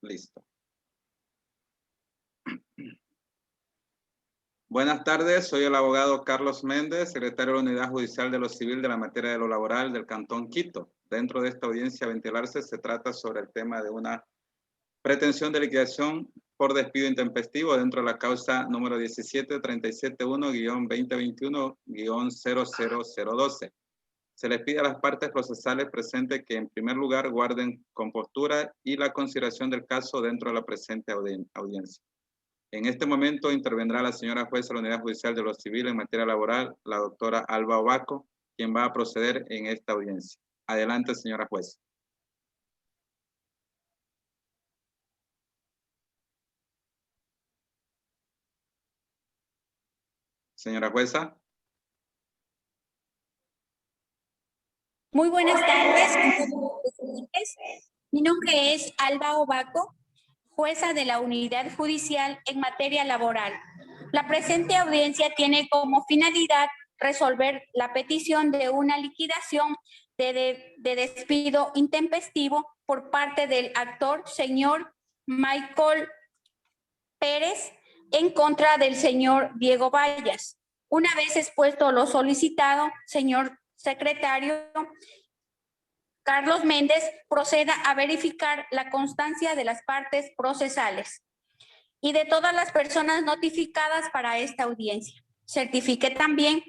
Listo. Buenas tardes, soy el abogado Carlos Méndez, secretario de la Unidad Judicial de lo Civil de la materia de lo laboral del Cantón Quito. Dentro de esta audiencia a ventilarse se trata sobre el tema de una pretensión de liquidación por despido intempestivo dentro de la causa número 17371-2021-00012. Se les pide a las partes procesales presentes que en primer lugar guarden compostura y la consideración del caso dentro de la presente audiencia. En este momento intervendrá la señora jueza de la Unidad Judicial de lo Civil en materia laboral, la doctora Alba Obaco, quien va a proceder en esta audiencia. Adelante, señora jueza. Señora jueza. Muy buenas tardes. Mi nombre es Alba Obaco, jueza de la Unidad Judicial en materia laboral. La presente audiencia tiene como finalidad resolver la petición de una liquidación de despido intempestivo por parte del actor señor Michael Pérez en contra del señor Diego Vallas. Una vez expuesto lo solicitado, señor secretario Carlos Méndez proceda a verificar la constancia de las partes procesales y de todas las personas notificadas para esta audiencia. Certifique también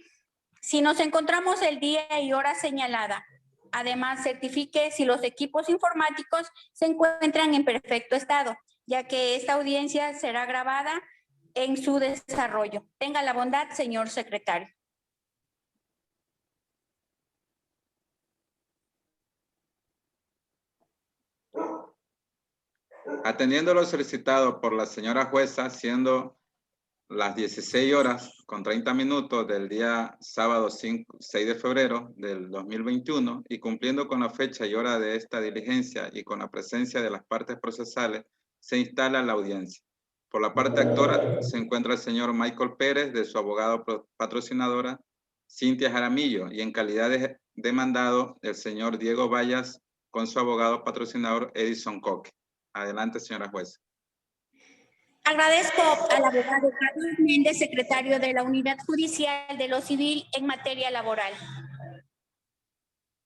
si nos encontramos el día y hora señalada. Además, certifique si los equipos informáticos se encuentran en perfecto estado, ya que esta audiencia será grabada en su desarrollo. Tenga la bondad, señor secretario. Atendiendo lo solicitado por la señora jueza, siendo las 16 horas con 30 minutos del día sábado 6 de febrero del 2021 y cumpliendo con la fecha y hora de esta diligencia y con la presencia de las partes procesales, se instala la audiencia. Por la parte actora se encuentra el señor Michael Pérez, de su abogado patrocinadora Cintia Jaramillo, y en calidad de demandado el señor Diego Vallas con su abogado patrocinador Edison Coque. Adelante, señora jueza. Agradezco al abogado Carlos Méndez, secretario de la Unidad Judicial de lo Civil en materia laboral.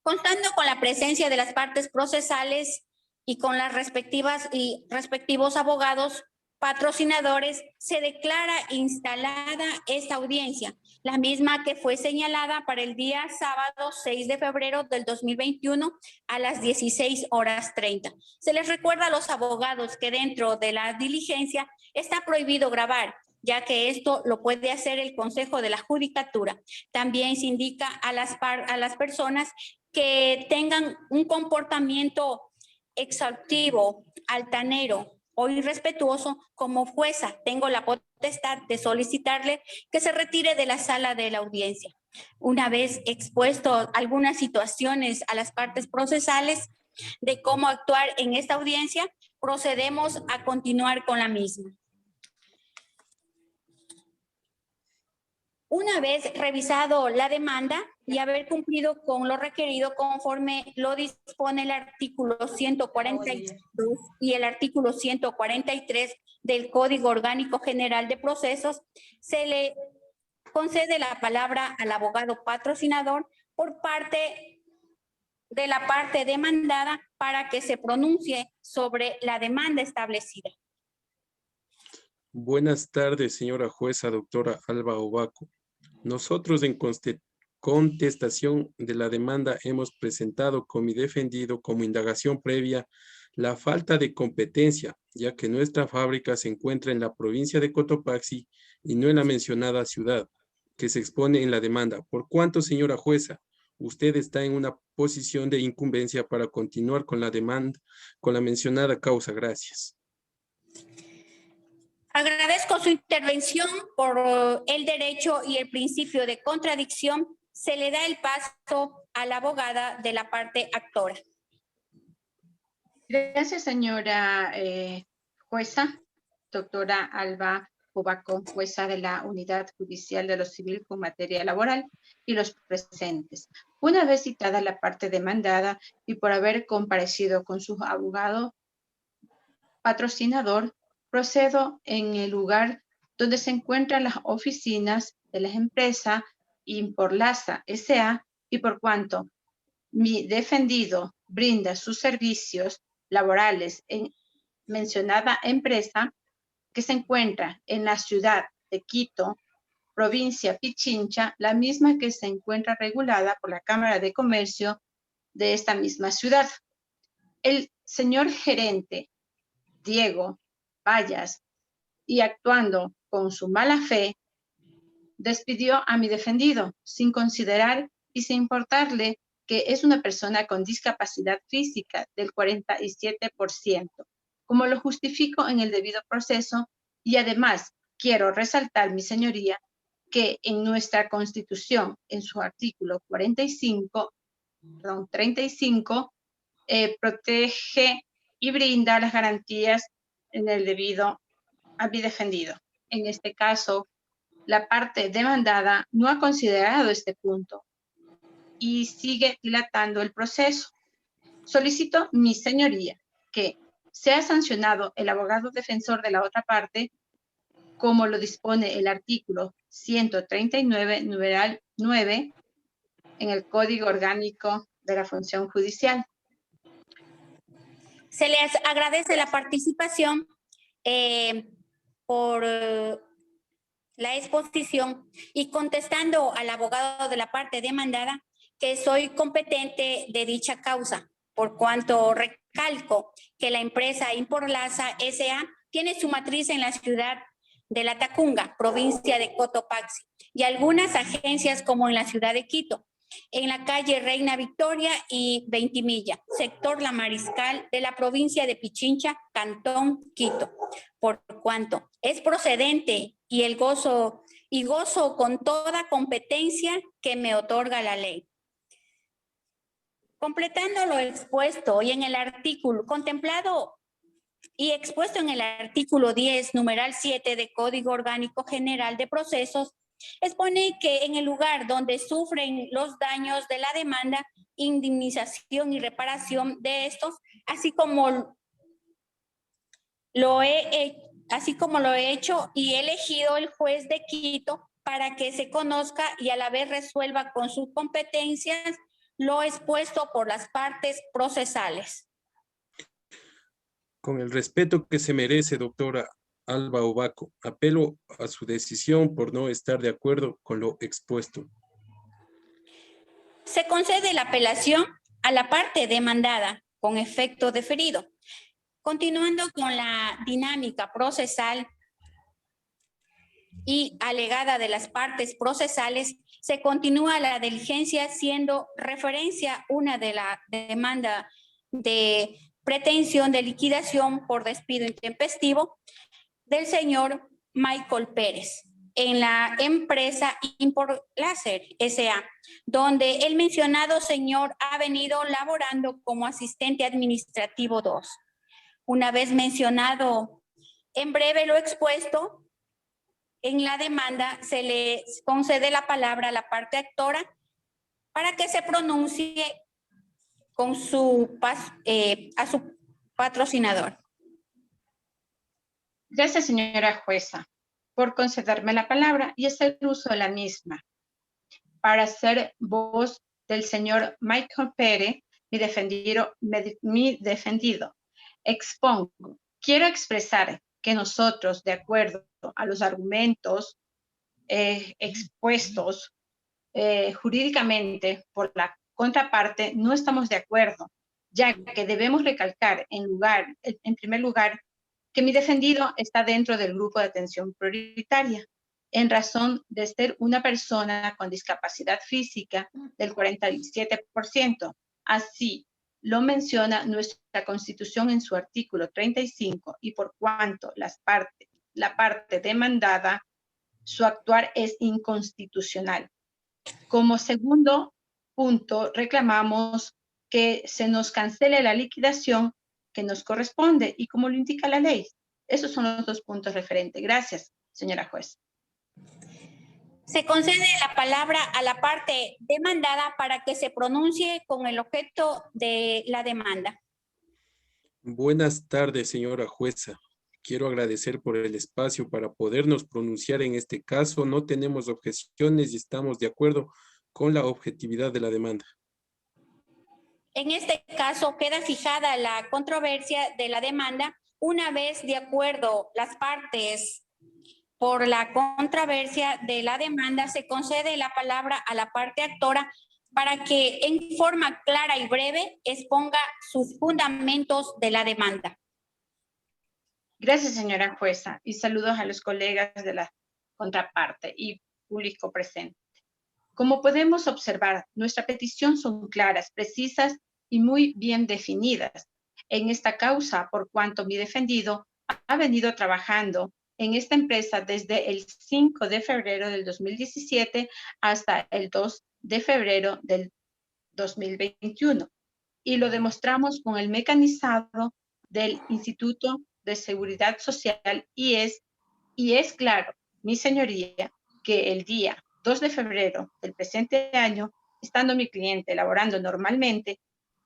Contando con la presencia de las partes procesales y con las respectivos abogados patrocinadores, se declara instalada esta audiencia, la misma que fue señalada para el día sábado 6 de febrero del 2021 a las 16:30. Se les recuerda a los abogados que dentro de la diligencia está prohibido grabar, ya que esto lo puede hacer el Consejo de la Judicatura. También se indica a las personas que tengan un comportamiento exhaustivo, altanero o irrespetuoso. Como jueza tengo la potestad de solicitarle que se retire de la sala de la audiencia. Una vez expuesto algunas situaciones a las partes procesales de cómo actuar en esta audiencia, procedemos a continuar con la misma. Una vez revisado la demanda y haber cumplido con lo requerido conforme lo dispone el artículo 142 y el artículo 143 del Código Orgánico General de Procesos, se le concede la palabra al abogado patrocinador por parte de la parte demandada para que se pronuncie sobre la demanda establecida. Buenas tardes, señora jueza, doctora Alba Obaco. Nosotros en contestación de la demanda hemos presentado como defendido como indagación previa la falta de competencia, ya que nuestra fábrica se encuentra en la provincia de Cotopaxi y no en la mencionada ciudad que se expone en la demanda. Por cuanto, señora jueza, usted está en una posición de incumbencia para continuar con la demanda, con la mencionada causa. Gracias. Agradezco su intervención. Por el derecho y el principio de contradicción, se le da el paso a la abogada de la parte actora. Gracias, señora jueza, doctora Alba Obaco, jueza de la Unidad Judicial de lo Civil con materia laboral, y los presentes. Una vez citada la parte demandada y por haber comparecido con su abogado patrocinador, procedo en el lugar donde se encuentran las oficinas de la empresa Imporlaza S.A. y por cuanto mi defendido brinda sus servicios laborales en mencionada empresa que se encuentra en la ciudad de Quito, provincia Pichincha, la misma que se encuentra regulada por la Cámara de Comercio de esta misma ciudad. El señor gerente Diego Vallas, y actuando con su mala fe, despidió a mi defendido sin considerar y sin importarle que es una persona con discapacidad física del 47%, como lo justifico en el debido proceso, y además quiero resaltar, mi señoría, que en nuestra Constitución, en su artículo 35, protege y brinda las garantías en el debido a mi defendido. En este caso, la parte demandada no ha considerado este punto y sigue dilatando el proceso. Solicito, mi señoría, que sea sancionado el abogado defensor de la otra parte, como lo dispone el artículo 139, numeral 9, en el Código Orgánico de la Función Judicial. Se les agradece la participación por la exposición y contestando al abogado de la parte demandada que soy competente de dicha causa, por cuanto recalco que la empresa Imporlaza S.A. tiene su matriz en la ciudad de La Tacunga, provincia de Cotopaxi, y algunas agencias como en la ciudad de Quito, en la calle Reina Victoria y Ventimilla, sector La Mariscal de la provincia de Pichincha, Cantón Quito, por cuanto es procedente y gozo con toda competencia que me otorga la ley. Completando lo expuesto y en el artículo contemplado y expuesto en el artículo 10, numeral 7 de Código Orgánico General de Procesos, expone que en el lugar donde sufren los daños de la demanda, indemnización y reparación de estos, así como lo he hecho y elegido el juez de Quito para que se conozca y a la vez resuelva con sus competencias lo expuesto por las partes procesales. Con el respeto que se merece, doctora Alba Obaco, apelo a su decisión por no estar de acuerdo con lo expuesto. Se concede la apelación a la parte demandada con efecto deferido. Continuando con la dinámica procesal y alegada de las partes procesales, se continúa la diligencia siendo referencia una de la demanda de pretensión de liquidación por despido intempestivo del señor Michael Pérez en la empresa Imporlaza S.A., donde el mencionado señor ha venido laborando como asistente administrativo 2. Una vez mencionado en breve lo expuesto, en la demanda se le concede la palabra a la parte actora para que se pronuncie con a su patrocinador. Gracias, señora jueza, por concederme la palabra y hacer uso de la misma. Para hacer voz del señor Michael Pérez, mi defendido, expongo. Quiero expresar que nosotros, de acuerdo a los argumentos expuestos jurídicamente por la contraparte, no estamos de acuerdo, ya que debemos recalcar en primer lugar, que mi defendido está dentro del grupo de atención prioritaria, en razón de ser una persona con discapacidad física del 47%. Así lo menciona nuestra Constitución en su artículo 35, y por cuanto la parte demandada, su actuar es inconstitucional. Como segundo punto, reclamamos que se nos cancele la liquidación que nos corresponde y como lo indica la ley. Esos son los dos puntos referentes. Gracias, señora juez. Se concede la palabra a la parte demandada para que se pronuncie con el objeto de la demanda. Buenas tardes, señora jueza. Quiero agradecer por el espacio para podernos pronunciar en este caso. No tenemos objeciones y estamos de acuerdo con la objetividad de la demanda. En este caso, queda fijada la controversia de la demanda. Una vez de acuerdo las partes por la controversia de la demanda, se concede la palabra a la parte actora para que en forma clara y breve exponga sus fundamentos de la demanda. Gracias, señora jueza, y saludos a los colegas de la contraparte y público presente. Como podemos observar, nuestra petición son claras, precisas y muy bien definidas en esta causa, por cuanto mi defendido ha venido trabajando en esta empresa desde el 5 de febrero del 2017 hasta el 2 de febrero del 2021. Y lo demostramos con el mecanizado del Instituto de Seguridad Social y es claro, mi señoría, que el día 2 de febrero del presente año, estando mi cliente laborando normalmente,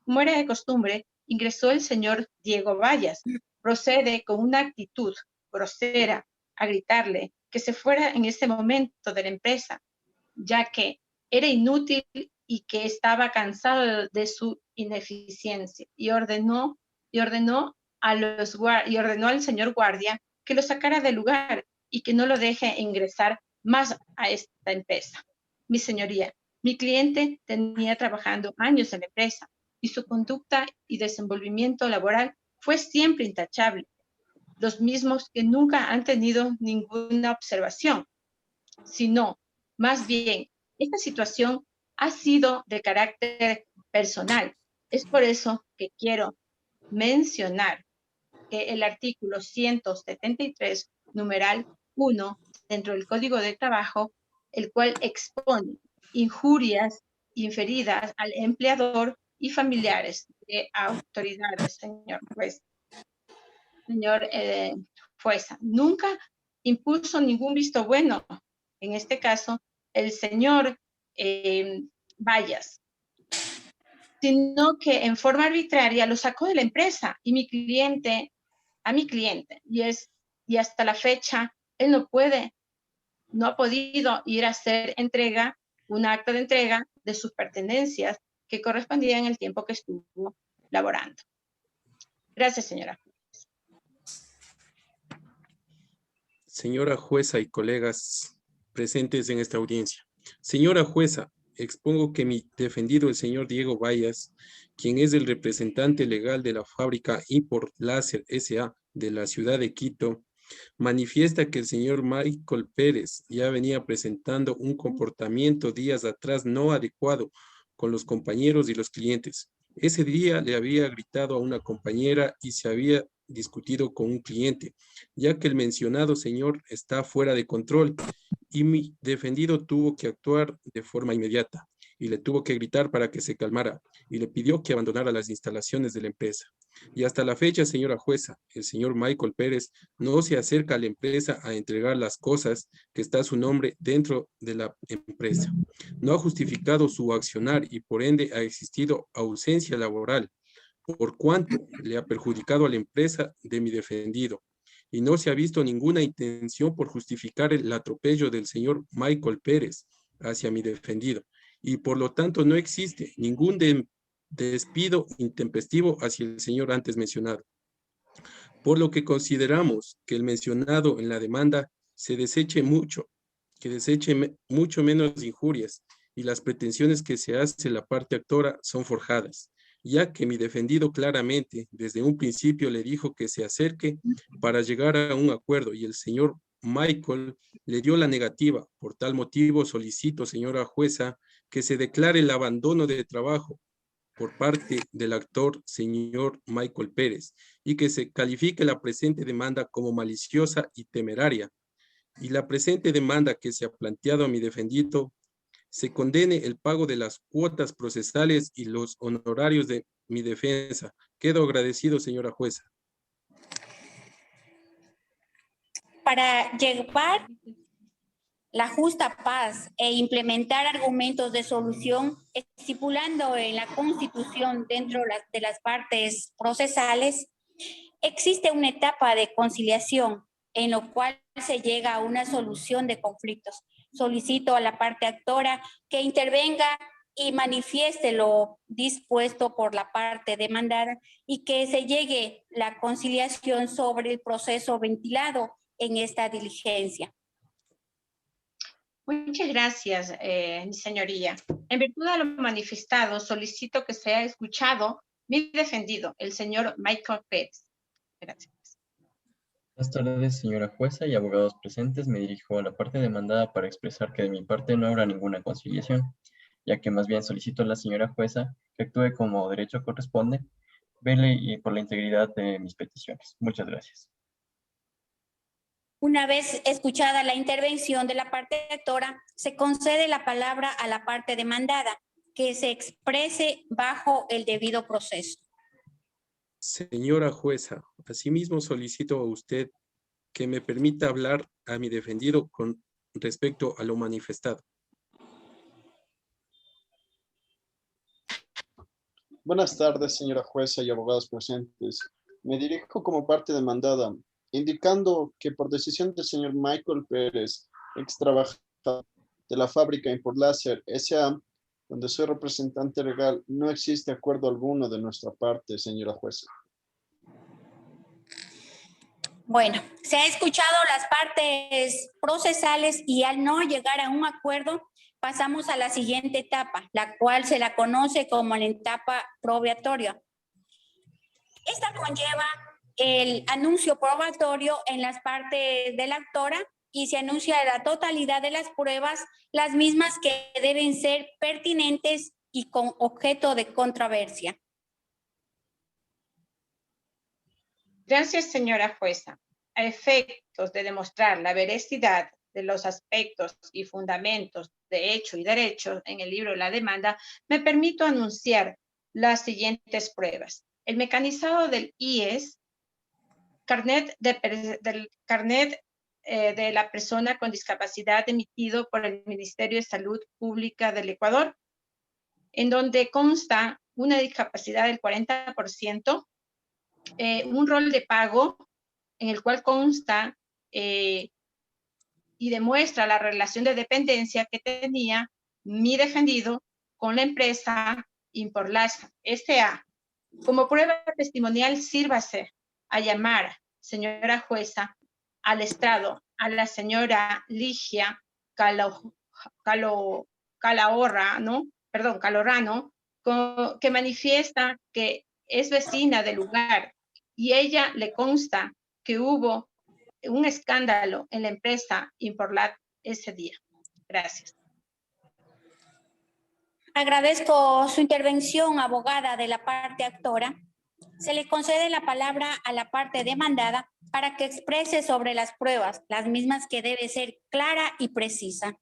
como era de costumbre, ingresó el señor Diego Vallas. Procede con una actitud grosera a gritarle que se fuera en ese momento de la empresa, ya que era inútil y que estaba cansado de su ineficiencia, y ordenó al señor guardia que lo sacara del lugar y que no lo deje ingresar más a esta empresa. Mi señoría, mi cliente tenía trabajando años en la empresa y su conducta y desenvolvimiento laboral fue siempre intachable, los mismos que nunca han tenido ninguna observación, sino más bien esta situación ha sido de carácter personal. Es por eso que quiero mencionar que el artículo 173, numeral 1, dentro del Código de Trabajo, el cual expone injurias inferidas al empleador y familiares de autoridades, señor juez. Señor jueza, nunca impuso ningún visto bueno. En este caso, el señor Vallas, sino que en forma arbitraria lo sacó de la empresa y a mi cliente, y hasta la fecha él no ha podido ir a hacer un acta de entrega de sus pertenencias que correspondían al tiempo que estuvo laborando. Gracias, señora. Señora jueza y colegas presentes en esta audiencia. Señora jueza, expongo que mi defendido, el señor Diego Vallas, quien es el representante legal de la fábrica Import Láser S.A. de la ciudad de Quito, manifiesta que el señor Michael Pérez ya venía presentando un comportamiento días atrás no adecuado con los compañeros y los clientes. Ese día le había gritado a una compañera y se había discutido con un cliente, ya que el mencionado señor está fuera de control y mi defendido tuvo que actuar de forma inmediata y le tuvo que gritar para que se calmara y le pidió que abandonara las instalaciones de la empresa. Y hasta la fecha, señora jueza, el señor Michael Pérez no se acerca a la empresa a entregar las cosas que está a su nombre dentro de la empresa. No ha justificado su accionar y por ende ha existido ausencia laboral, por cuanto le ha perjudicado a la empresa de mi defendido. Y no se ha visto ninguna intención por justificar el atropello del señor Michael Pérez hacia mi defendido. Y por lo tanto no existe ningún despido intempestivo hacia el señor antes mencionado. Por lo que consideramos que el mencionado en la demanda se deseche mucho menos injurias y las pretensiones que se hace la parte actora son forjadas, ya que mi defendido claramente desde un principio le dijo que se acerque para llegar a un acuerdo y el señor Michael le dio la negativa. Por tal motivo solicito, señora jueza, que se declare el abandono de trabajo por parte del actor señor Michael Pérez y que se califique la presente demanda como maliciosa y temeraria. Y la presente demanda que se ha planteado a mi defendido se condene el pago de las cuotas procesales y los honorarios de mi defensa. Quedo agradecido, señora jueza. Para llevar la justa paz e implementar argumentos de solución, estipulando en la Constitución dentro de las partes procesales Existe una etapa de conciliación en lo cual se llega a una solución de conflictos. Solicito a la parte actora que intervenga y manifieste lo dispuesto por la parte demandada y que se llegue la conciliación sobre el proceso ventilado en esta diligencia. Muchas gracias, mi señoría. En virtud de lo manifestado, solicito que sea escuchado mi defendido, el señor Michael Pérez. Gracias. Buenas tardes, señora jueza y abogados presentes. Me dirijo a la parte demandada para expresar que de mi parte no habrá ninguna conciliación, ya que más bien solicito a la señora jueza que actúe como derecho corresponde, vele y por la integridad de mis peticiones. Muchas gracias. Una vez escuchada la intervención de la parte actora, se concede la palabra a la parte demandada, que se exprese bajo el debido proceso. Señora jueza, asimismo solicito a usted que me permita hablar a mi defendido con respecto a lo manifestado. Buenas tardes, señora jueza y abogados presentes. Me dirijo como parte demandada, indicando que por decisión del señor Michael Pérez, ex trabajador de la fábrica Import Láser S.A., donde soy representante legal, no existe acuerdo alguno de nuestra parte, señora jueza. Bueno, se ha escuchado las partes procesales y al no llegar a un acuerdo, pasamos a la siguiente etapa, la cual se la conoce como la etapa probatoria. Esta conlleva el anuncio probatorio en las partes de la actora y se anuncia la totalidad de las pruebas, las mismas que deben ser pertinentes y con objeto de controversia. Gracias, señora jueza. A efectos de demostrar la veracidad de los aspectos y fundamentos de hecho y derecho en el libro de la demanda, me permito anunciar las siguientes pruebas. El mecanizado del IES, del carnet de la persona con discapacidad emitido por el Ministerio de Salud Pública del Ecuador, en donde consta una discapacidad del 40%, un rol de pago en el cual consta y demuestra la relación de dependencia que tenía mi defendido con la empresa Import Láser S.A. Como prueba testimonial, sírvase a llamar, señora jueza, al estrado a la señora Ligia Calorano, que manifiesta que es vecina del lugar y ella le consta que hubo un escándalo en la empresa Import Láser ese día. Gracias. Agradezco su intervención, abogada de la parte actora. Se le concede la palabra a la parte demandada para que exprese sobre las pruebas, las mismas que debe ser clara y precisa.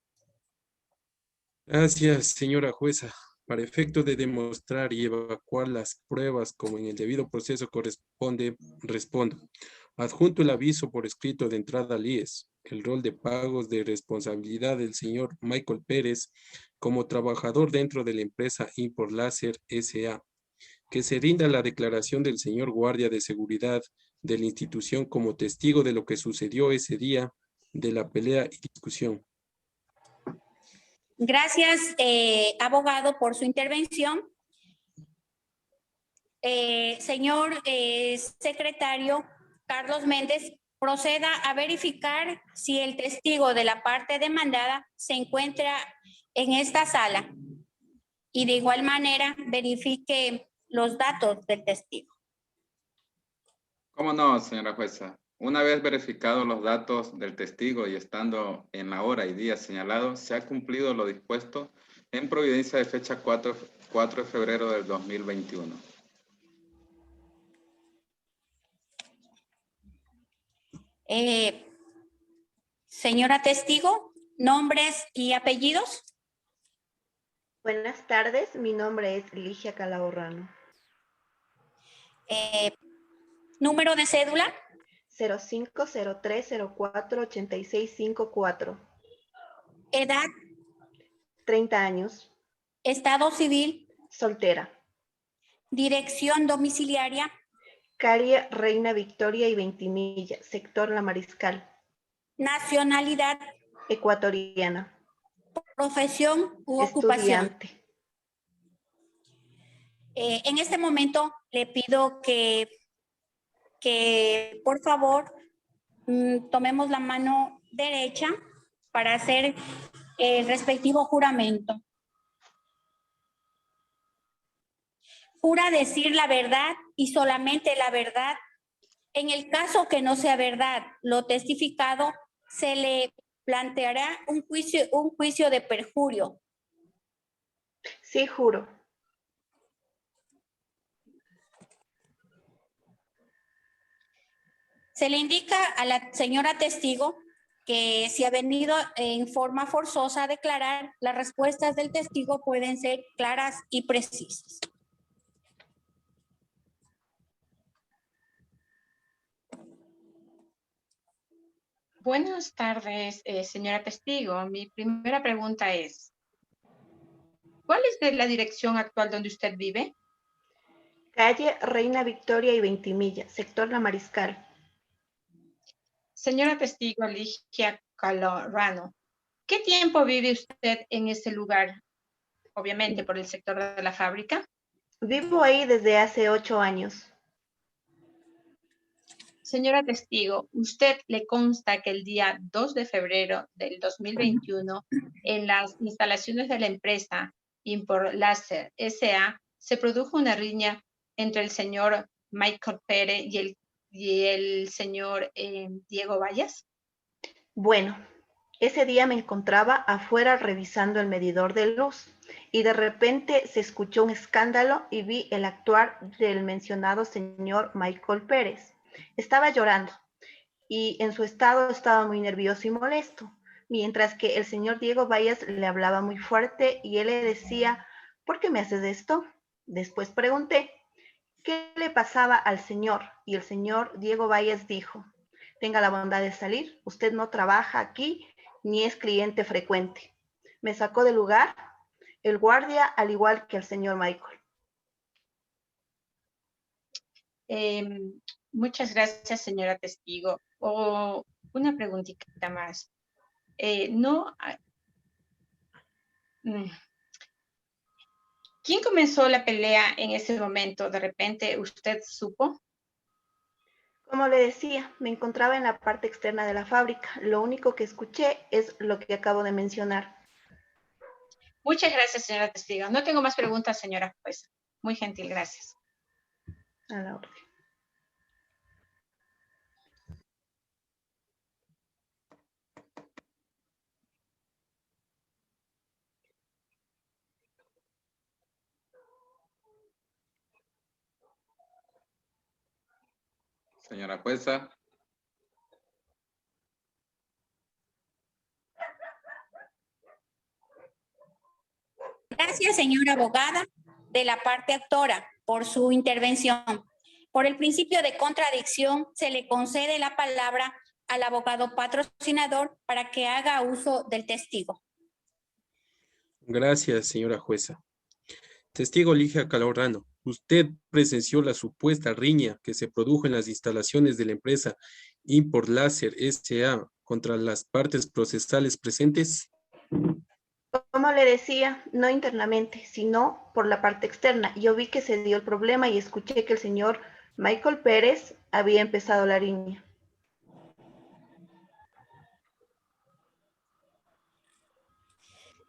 Gracias, señora jueza. Para efecto de demostrar y evacuar las pruebas como en el debido proceso corresponde, respondo. Adjunto el aviso por escrito de entrada al IES, el rol de pagos de responsabilidad del señor Michael Pérez como trabajador dentro de la empresa Import Láser S.A., que se rinda la declaración del señor guardia de seguridad de la institución como testigo de lo que sucedió ese día de la pelea y discusión. Gracias, abogado, por su intervención. Señor secretario Carlos Méndez, proceda a verificar si el testigo de la parte demandada se encuentra en esta sala y de igual manera verifique los datos del testigo. ¿Cómo no, señora jueza? Una vez verificados los datos del testigo y estando en la hora y día señalados, se ha cumplido lo dispuesto en providencia de fecha 4 de febrero del 2021. Señora testigo, nombres y apellidos. Buenas tardes, mi nombre es Ligia Calahorrano. Número de cédula. 0503048654. Edad. 30 años. Estado civil. Soltera. Dirección domiciliaria. Calle Reina Victoria y Ventimilla, sector La Mariscal, Nacionalidad, ecuatoriana. profesión u ocupación. Estudiante. En este momento le pido que por favor tomemos la mano derecha para hacer el respectivo juramento. Jura decir la verdad y solamente la verdad. En el caso que no sea verdad lo testificado, se le planteará un juicio de perjurio. Sí, juro. Se le indica a la señora testigo que si ha venido en forma forzosa a declarar, las respuestas del testigo pueden ser claras y precisas. Buenas tardes, señora testigo. Mi primera pregunta es, ¿cuál es la dirección actual donde usted vive? Calle Reina Victoria y Ventimilla, sector La Mariscal. Señora testigo Ligia Calorano, ¿qué tiempo vive usted en ese lugar? Obviamente por el sector de la fábrica. Vivo ahí desde hace 8 años. Señora testigo, ¿usted le consta que el día 2 de febrero del 2021 en las instalaciones de la empresa Import Láser S.A. se produjo una riña entre el señor Michael Pérez y el señor Diego Vallas? Bueno, ese día me encontraba afuera revisando el medidor de luz y de repente se escuchó un escándalo y vi el actuar del mencionado señor Michael Pérez. Estaba llorando y en su estado estaba muy nervioso y molesto, mientras que el señor Diego Vallas le hablaba muy fuerte y él le decía, ¿por qué me haces esto? Después pregunté, ¿qué le pasaba al señor? Y el señor Diego Vallas dijo, tenga la bondad de salir, usted no trabaja aquí ni es cliente frecuente. Me sacó del lugar el guardia al igual que el señor Michael. Muchas gracias, señora testigo. Una preguntita más. ¿Quién comenzó la pelea en ese momento? ¿De repente usted supo? Como le decía, me encontraba en la parte externa de la fábrica. Lo único que escuché es lo que acabo de mencionar. Muchas gracias, señora testigo. No tengo más preguntas, señora jueza. Muy gentil, gracias. A la orden. Señora jueza. Gracias, señora abogada de la parte actora, por su intervención. Por el principio de contradicción, se le concede la palabra al abogado patrocinador para que haga uso del testigo. Gracias, señora jueza. Testigo Ligia Calorano, usted presenció la supuesta riña que se produjo en las instalaciones de la empresa Import Láser S.A. contra las partes procesales presentes. Como le decía, no internamente, sino por la parte externa. Yo vi que se dio el problema y escuché que el señor Michael Pérez había empezado la riña.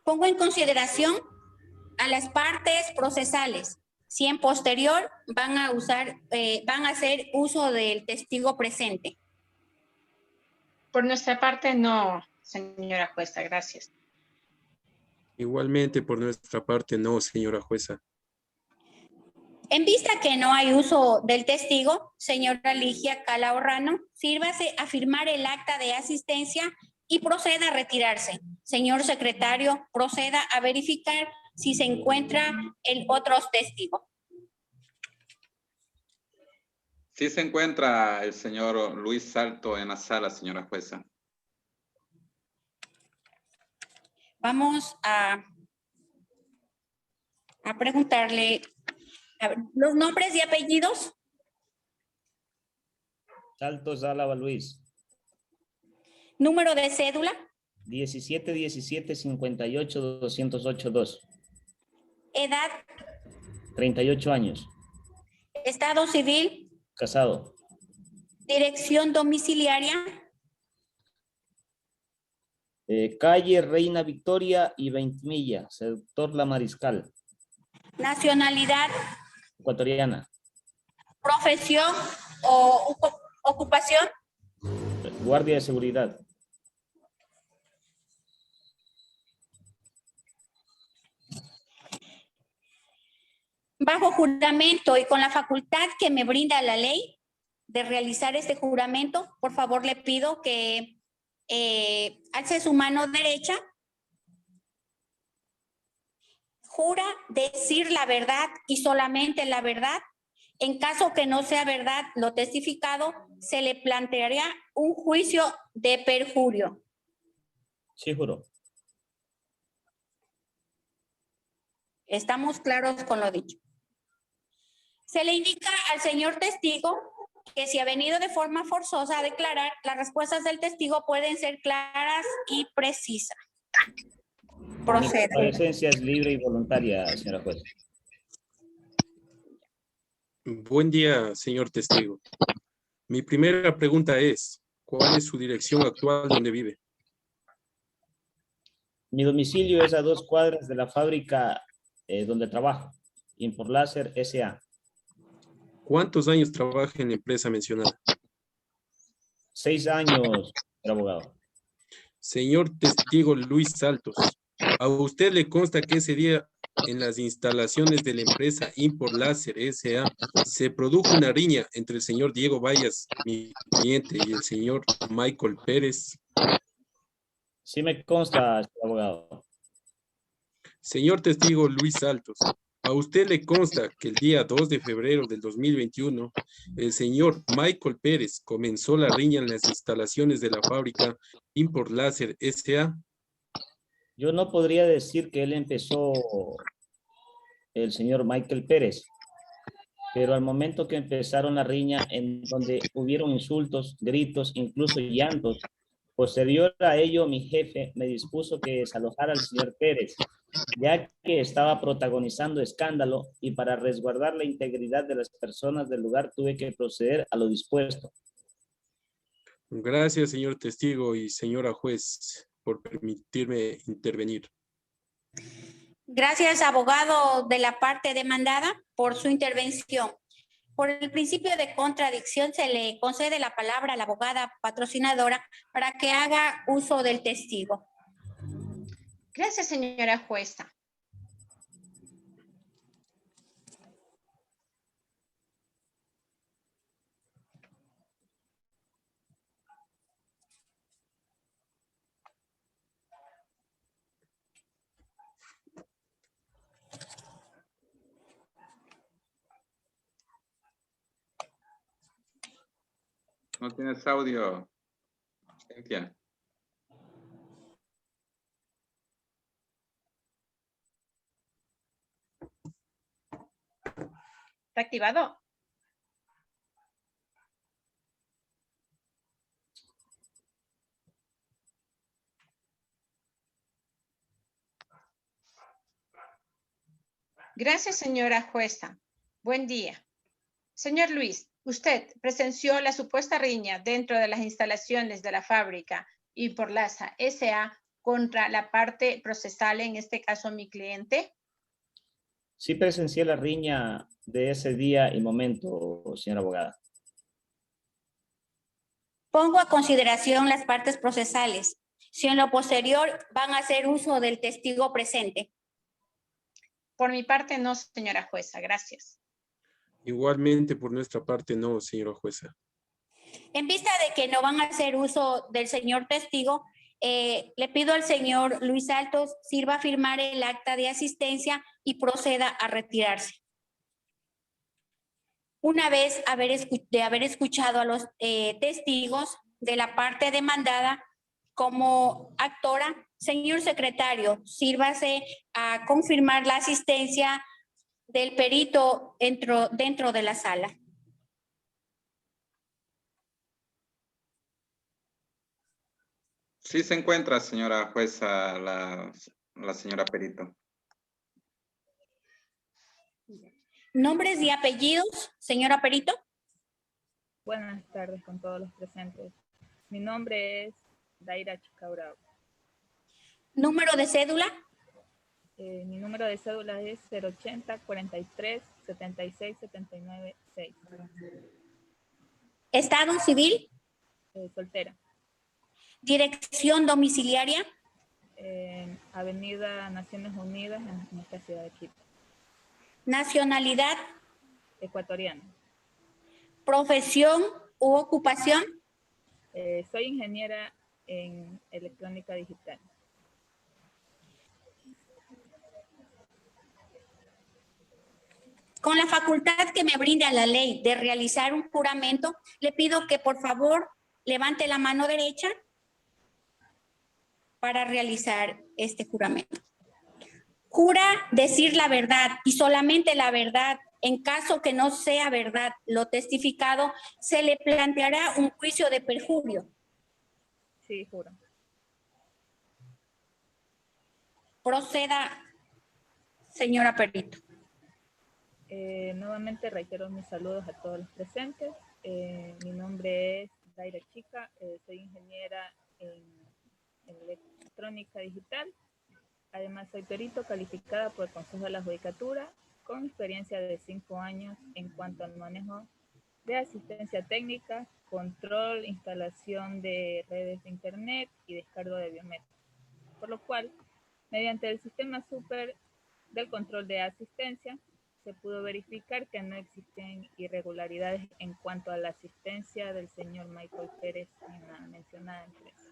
Pongo en consideración a las partes procesales. Si en posterior van a hacer uso del testigo presente. Por nuestra parte, no, señora jueza. Gracias. Igualmente, por nuestra parte, no, señora jueza. En vista que no hay uso del testigo, señora Ligia Calorano, sírvase a firmar el acta de asistencia y proceda a retirarse. Señor secretario, proceda a verificar si se encuentra el otro testigo. Sí se encuentra el señor Luis Salto en la sala, señora jueza. Vamos a preguntarle, a ver, los nombres y apellidos. Saltos Álava Luis. Número de cédula, 17-17-58-208-2. edad, 38 años. estado civil, Casado. dirección domiciliaria, Calle Reina Victoria y Ventimilla, sector La Mariscal, nacionalidad, ecuatoriana. profesión o ocupación, Guardia de seguridad. bajo juramento y con la facultad que me brinda la ley de realizar este juramento, por favor le pido que alce su mano derecha. Jura decir la verdad y solamente la verdad. En caso que no sea verdad lo testificado, se le plantearía un juicio de perjurio. Sí, juro. Estamos claros con lo dicho. Se le indica al señor testigo que si ha venido de forma forzosa a declarar, las respuestas del testigo pueden ser claras y precisas. Proceda. Mi comparecencia es libre y voluntaria, señora juez. Buen día, señor testigo. Mi primera pregunta es, ¿cuál es su dirección actual donde vive? Mi domicilio es a 2 cuadras de la fábrica donde trabajo, Imporláser S.A. ¿Cuántos años trabaja en la empresa mencionada? 6 años, señor abogado. Señor testigo Luis Saltos, ¿a usted le consta que ese día en las instalaciones de la empresa Imporláser S.A. se produjo una riña entre el señor Diego Vallas, mi cliente, y el señor Michael Pérez? Sí me consta, señor abogado. Señor testigo Luis Saltos, ¿a usted le consta que el día 2 de febrero del 2021 el señor Michael Pérez comenzó la riña en las instalaciones de la fábrica Imporláser S.A.? Yo no podría decir que él empezó, el señor Michael Pérez, pero al momento que empezaron la riña, en donde hubieron insultos, gritos, incluso llantos, posterior a ello mi jefe me dispuso que desalojara al señor Pérez, ya que estaba protagonizando escándalo y para resguardar la integridad de las personas del lugar tuve que proceder a lo dispuesto. Gracias, señor testigo y señora juez, por permitirme intervenir. Gracias, abogado de la parte demandada, por su intervención. Por el principio de contradicción, se le concede la palabra a la abogada patrocinadora para que haga uso del testigo. Gracias, señora jueza. No tienes audio, Cintia. ¿Está activado? Gracias, señora jueza. Buen día. Señor Luis, usted presenció la supuesta riña dentro de las instalaciones de la fábrica Imporláser S.A. contra la parte procesal, en este caso mi cliente. Sí presencié la riña de ese día y momento, señora abogada. Pongo a consideración las partes procesales. Si en lo posterior van a hacer uso del testigo presente. Por mi parte, no, señora jueza. Gracias. Igualmente, por nuestra parte, no, señora jueza. En vista de que no van a hacer uso del señor testigo, le pido al señor Luis Saltos sirva firmar el acta de asistencia y proceda a retirarse. Una vez de haber escuchado a los testigos de la parte demandada, como actora, señor secretario, sírvase a confirmar la asistencia del perito dentro de la sala. Sí se encuentra, señora jueza, la señora Perito. Nombres y apellidos, señora Perito. Buenas tardes con todos los presentes. Mi nombre es Daira Chicabrao. Número de cédula. Mi número de cédula es 080 43 76 79 6. Estado civil. Soltera. Dirección domiciliaria. Avenida Naciones Unidas en esta ciudad de Quito. Nacionalidad. Ecuatoriana. Profesión u ocupación. Soy ingeniera en electrónica digital. Con la facultad que me brinda la ley de realizar un juramento, le pido que por favor levante la mano derecha para realizar este juramento. Jura decir la verdad y solamente la verdad. En caso que no sea verdad lo testificado, se le planteará un juicio de perjurio. Sí, juro. Proceda, señora Perito. Nuevamente reitero mis saludos a todos los presentes. Mi nombre es Daira Chica, soy ingeniera en electrónica digital. Además soy perito calificada por el Consejo de la Judicatura con experiencia de 5 años en cuanto al manejo de asistencia técnica, control, instalación de redes de internet y descargo de biométricos. Por lo cual, mediante el sistema SUPER del control de asistencia, se pudo verificar que no existen irregularidades en cuanto a la asistencia del señor Michael Pérez en la mencionada empresa.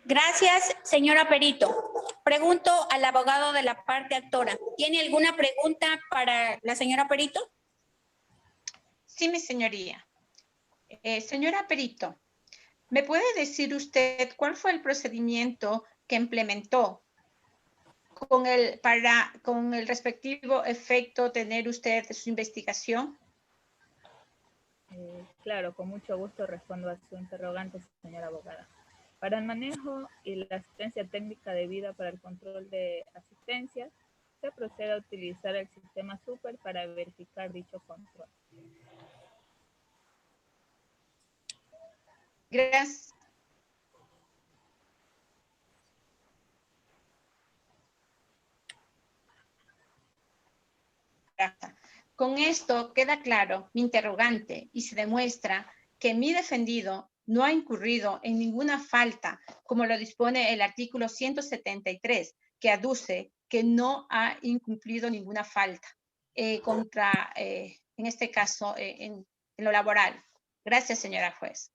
Gracias, señora Perito. Pregunto al abogado de la parte actora. ¿Tiene alguna pregunta para la señora Perito? Sí, mi señoría. Señora Perito, ¿me puede decir usted cuál fue el procedimiento que implementó con el respectivo efecto tener usted su investigación? Claro, con mucho gusto respondo a su interrogante, señora abogada. Para el manejo y la asistencia técnica debida para el control de asistencia, se procede a utilizar el sistema SUPER para verificar dicho control. Gracias. Con esto queda claro mi interrogante y se demuestra que mi defendido no ha incurrido en ninguna falta, como lo dispone el artículo 173, que aduce que no ha incumplido ninguna falta en este caso, en lo laboral. Gracias, señora juez.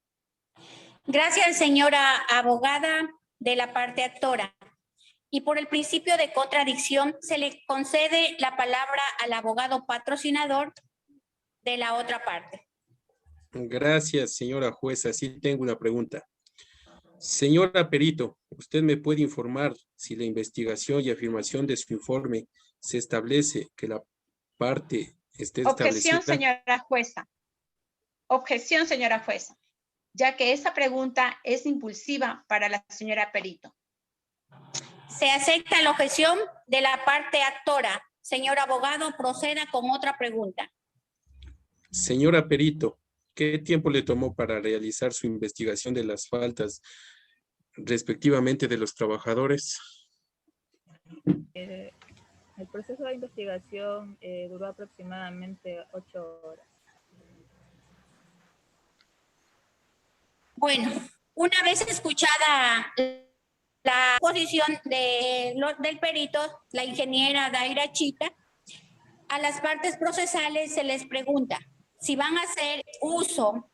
Gracias, señora abogada de la parte actora. Y por el principio de contradicción, se le concede la palabra al abogado patrocinador de la otra parte. Gracias, señora jueza. Sí tengo una pregunta. Señora Perito, ¿usted me puede informar si la investigación y afirmación de su informe se establece que la parte esté establecida? Objeción, señora jueza. Objeción, señora jueza, ya que esa pregunta es impulsiva para la señora Perito. Se acepta la objeción de la parte actora. Señor abogado, proceda con otra pregunta. Señora Perito, ¿qué tiempo le tomó para realizar su investigación de las faltas respectivamente de los trabajadores? El proceso de investigación duró aproximadamente 8 horas. Bueno, una vez escuchada la posición del perito, la ingeniera Daira Chica, a las partes procesales se les pregunta si van a hacer uso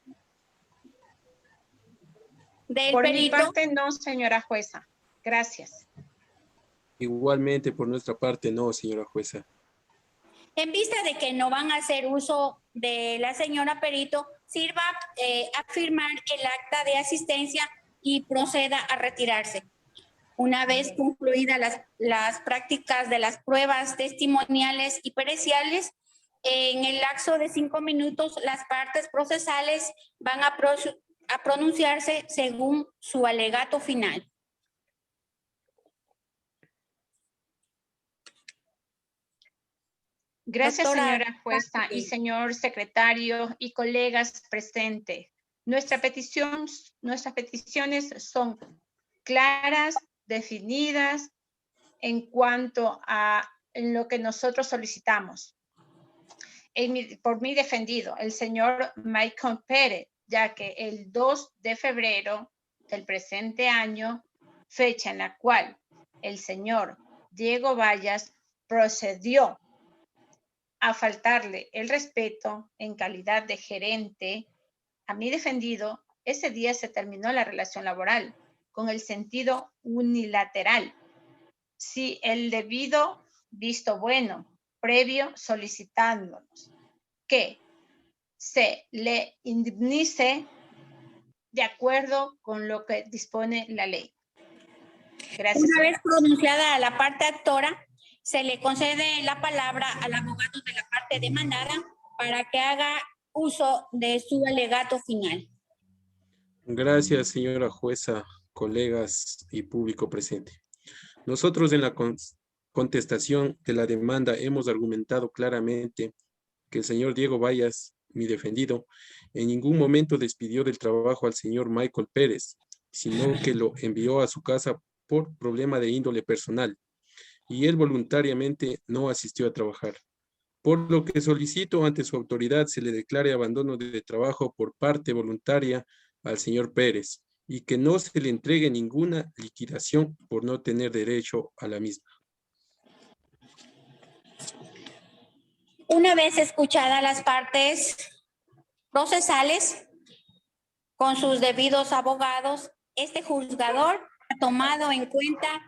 del Por perito. mi parte, no, señora jueza. Gracias. Igualmente, por nuestra parte, no, señora jueza. En vista de que no van a hacer uso de la señora perito, sirva a firmar el acta de asistencia y proceda a retirarse. Una vez concluidas las prácticas de las pruebas testimoniales y periciales, en el lapso de 5 minutos, las partes procesales van a a pronunciarse según su alegato final. Gracias, Doctora señora jueza y señor secretario y colegas presentes. Nuestras peticiones son claras, definidas en cuanto a lo que nosotros solicitamos. Por mí defendido, el señor Michael Pérez, ya que el 2 de febrero del presente año, fecha en la cual el señor Diego Vallas procedió a faltarle el respeto en calidad de gerente a mi defendido, ese día se terminó la relación laboral con el sentido unilateral. Si el debido visto bueno previo solicitándonos que se le indemnice de acuerdo con lo que dispone la ley. Gracias. Una vez pronunciada la parte actora, se le concede la palabra al abogado de la parte demandada para que haga uso de su alegato final. Gracias, señora jueza, colegas y público presente. Nosotros en la contestación de la demanda hemos argumentado claramente que el señor Diego Vallas, mi defendido, en ningún momento despidió del trabajo al señor Michael Pérez, sino que lo envió a su casa por problema de índole personal, y él voluntariamente no asistió a trabajar. Por lo que solicito ante su autoridad se le declare abandono de trabajo por parte voluntaria al señor Pérez y que no se le entregue ninguna liquidación por no tener derecho a la misma. Una vez escuchadas las partes procesales con sus debidos abogados, este juzgador ha tomado en cuenta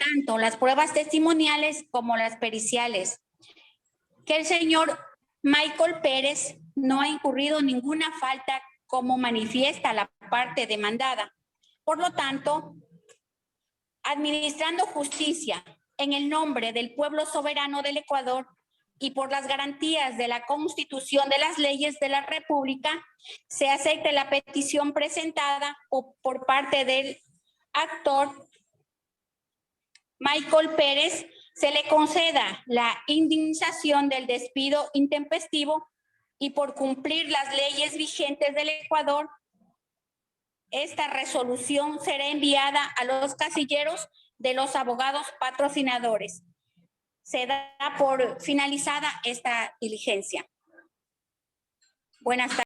tanto las pruebas testimoniales como las periciales, que el señor Michael Pérez no ha incurrido en ninguna falta como manifiesta la parte demandada. Por lo tanto, administrando justicia en el nombre del pueblo soberano del Ecuador y por las garantías de la Constitución de las leyes de la República, se acepta la petición presentada por parte del actor Michael Pérez, se le conceda la indemnización del despido intempestivo y por cumplir las leyes vigentes del Ecuador, esta resolución será enviada a los casilleros de los abogados patrocinadores. Se da por finalizada esta diligencia. Buenas tardes.